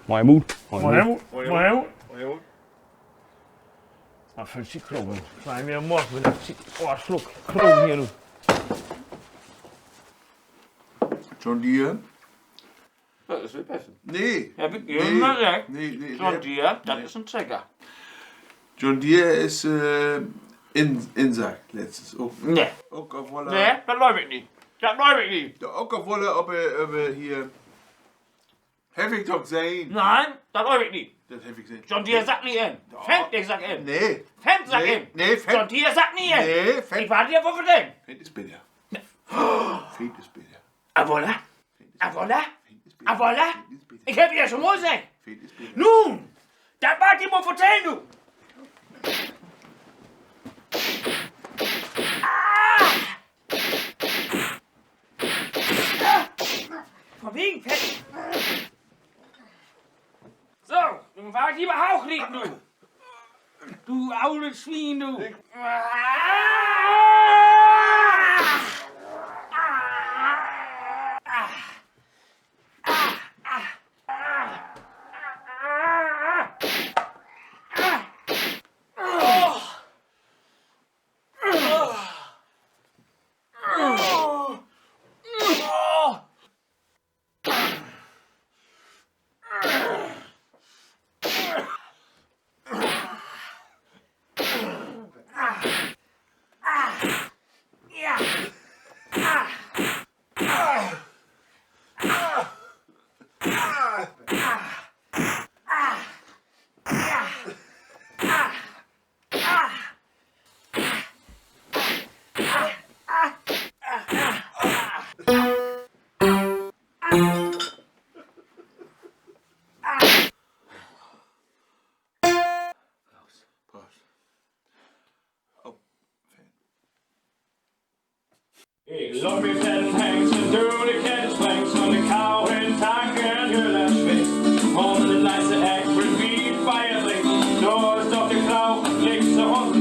Moin Mut. Moin Helmut. Ach, für die Krogen. Klein wie ein Mord, wenn ich Schluck Krogen hier nu. John Deere? Das ist viel besser. Nee. Ja, ich immer recht. Nee. John Deere, das ist ein Trecker. John Deere ist Insack letztes. Auch, Nee. auch obwohl Nee, das läuft ich nicht. Das läuft ich nicht. Auch obwohl ob er hier. Heb ik toch zijn? Nein, das läuft ich nicht. Dat heb ik zijn. John Deere sagt nie in. Fendt, ich sag in. Nee. Fendt sagt in. Nee, John Fendt. Deere sagt nie in. Nee, Ich Fendt. warte ja, wo wir denn? Fendt is bitter. Fendt is bitter. Ah, voilà. Ah, voilà. Ah, voilà. Fendt is bitter. Ich hab ja schon mal gesagt. Fendt is bitter. Nun, das mag ich mal erzählen, du. Von wegen Fett. So, nun war ich lieber Hauch liegen, du. Du aules Schwein, du. Ik loop met het hengst en door de kerstbanks van de kou en takken en hullen schwingt. Om de leidse echt wie feierlich, door is doch de klauw, links und